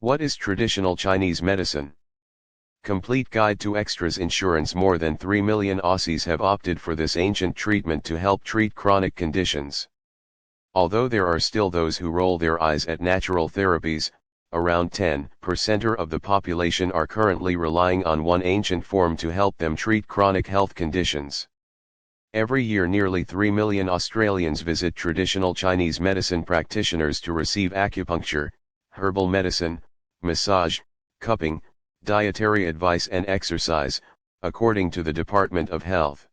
What is traditional Chinese medicine? Complete Guide to Extras Insurance. More than 3 million Aussies have opted for this ancient treatment to help treat chronic conditions. Although there are still those who roll their eyes at natural therapies, around 10% of the population are currently relying on one ancient form to help them treat chronic health conditions. Every year nearly 3 million Australians visit traditional Chinese medicine practitioners to receive acupuncture, herbal medicine, massage, cupping, dietary advice and exercise, according to the Department of Health.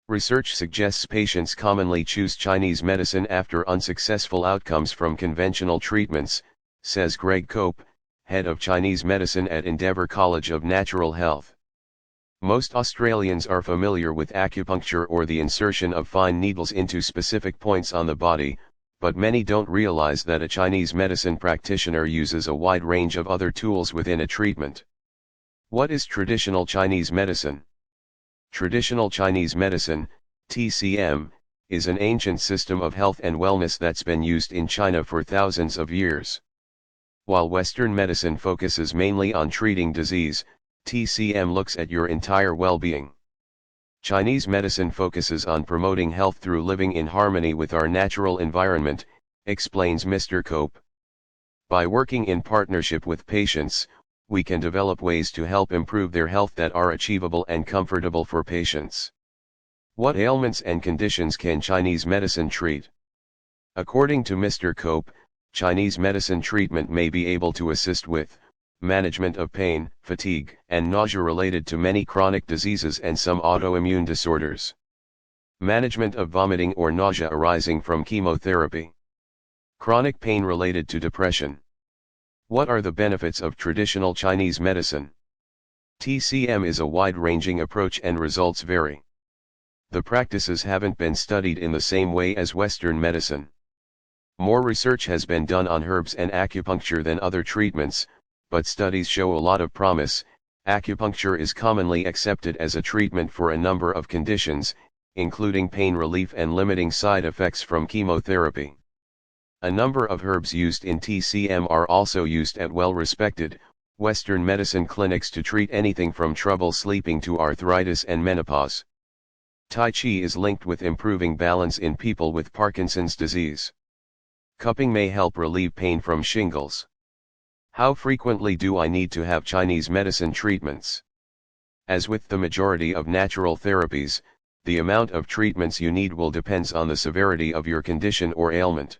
Research suggests patients commonly choose Chinese medicine after unsuccessful outcomes from conventional treatments, says Greg Cope, head of Chinese medicine at Endeavour College of Natural Health. Most Australians are familiar with acupuncture or the insertion of fine needles into specific points on the body, but many don't realize that a Chinese medicine practitioner uses a wide range of other tools within a treatment. What is traditional Chinese medicine? Traditional Chinese medicine, TCM, is an ancient system of health and wellness that's been used in China for thousands of years. While Western medicine focuses mainly on treating disease, TCM looks at your entire well-being. Chinese medicine focuses on promoting health through living in harmony with our natural environment, explains Mr. Cope. By working in partnership with patients, we can develop ways to help improve their health that are achievable and comfortable for patients. What ailments and conditions can Chinese medicine treat? According to Mr. Cope, Chinese medicine treatment may be able to assist with management of pain, fatigue, and nausea related to many chronic diseases and some autoimmune disorders. Management of vomiting or nausea arising from chemotherapy. Chronic pain related to depression. What are the benefits of traditional Chinese medicine? TCM is a wide-ranging approach and results vary. The practices haven't been studied in the same way as Western medicine. More research has been done on herbs and acupuncture than other treatments, but studies show a lot of promise. Acupuncture is commonly accepted as a treatment for a number of conditions, including pain relief and limiting side effects from chemotherapy. A number of herbs used in TCM are also used at well-respected, Western medicine clinics to treat anything from trouble sleeping to arthritis and menopause. Tai Chi is linked with improving balance in people with Parkinson's disease. Cupping may help relieve pain from shingles. How frequently do I need to have Chinese medicine treatments? As with the majority of natural therapies, the amount of treatments you need will depend on the severity of your condition or ailment.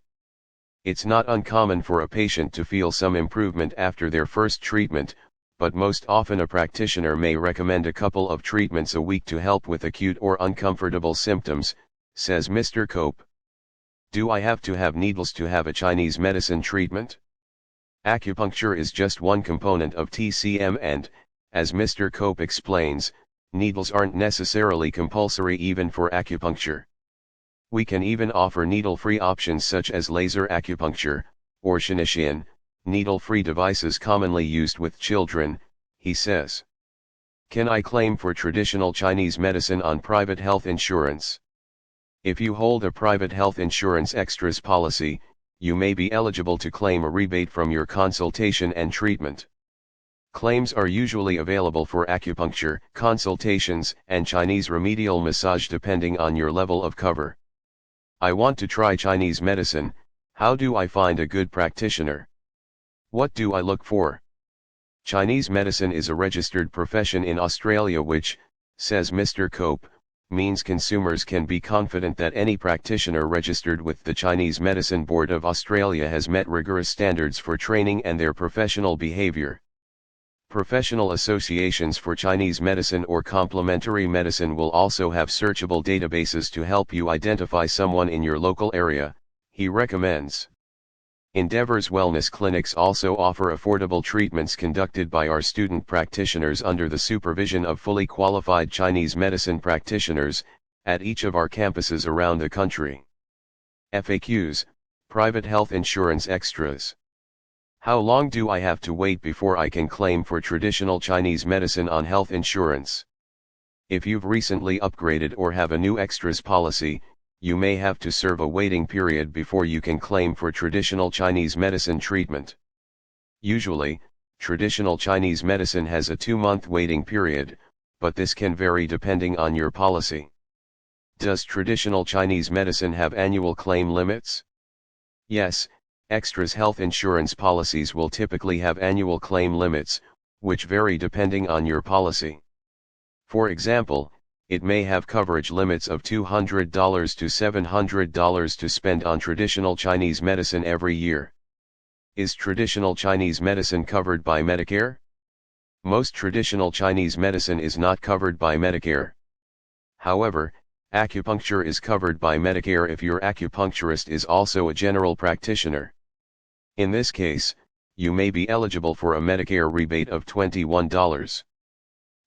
It's not uncommon for a patient to feel some improvement after their first treatment, but most often a practitioner may recommend a couple of treatments a week to help with acute or uncomfortable symptoms, says Mr. Cope. Do I have to have needles to have a Chinese medicine treatment? Acupuncture is just one component of TCM and, as Mr. Cope explains, needles aren't necessarily compulsory even for acupuncture. We can even offer needle-free options such as laser acupuncture, or Shinixin, needle-free devices commonly used with children, he says. Can I claim for traditional Chinese medicine on private health insurance? If you hold a private health insurance extras policy, you may be eligible to claim a rebate from your consultation and treatment. Claims are usually available for acupuncture, consultations, and Chinese remedial massage depending on your level of cover. I want to try Chinese medicine, how do I find a good practitioner? What do I look for? Chinese medicine is a registered profession in Australia which, says Mr. Cope, means consumers can be confident that any practitioner registered with the Chinese Medicine Board of Australia has met rigorous standards for training and their professional behavior. Professional associations for Chinese medicine or complementary medicine will also have searchable databases to help you identify someone in your local area, he recommends. Endeavour's wellness clinics also offer affordable treatments conducted by our student practitioners under the supervision of fully qualified Chinese medicine practitioners, at each of our campuses around the country. FAQs, Private Health Insurance Extras. How long do I have to wait before I can claim for traditional Chinese medicine on health insurance? If you've recently upgraded or have a new extras policy, you may have to serve a waiting period before you can claim for traditional Chinese medicine treatment. Usually, traditional Chinese medicine has a 2-month waiting period, but this can vary depending on your policy. Does traditional Chinese medicine have annual claim limits? Yes, Extra's health insurance policies will typically have annual claim limits, which vary depending on your policy. For example, it may have coverage limits of $200 to $700 to spend on traditional Chinese medicine every year. Is traditional Chinese medicine covered by Medicare? Most traditional Chinese medicine is not covered by Medicare. However, acupuncture is covered by Medicare if your acupuncturist is also a general practitioner. In this case, you may be eligible for a Medicare rebate of $21.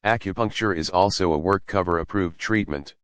Acupuncture is also a work cover approved treatment.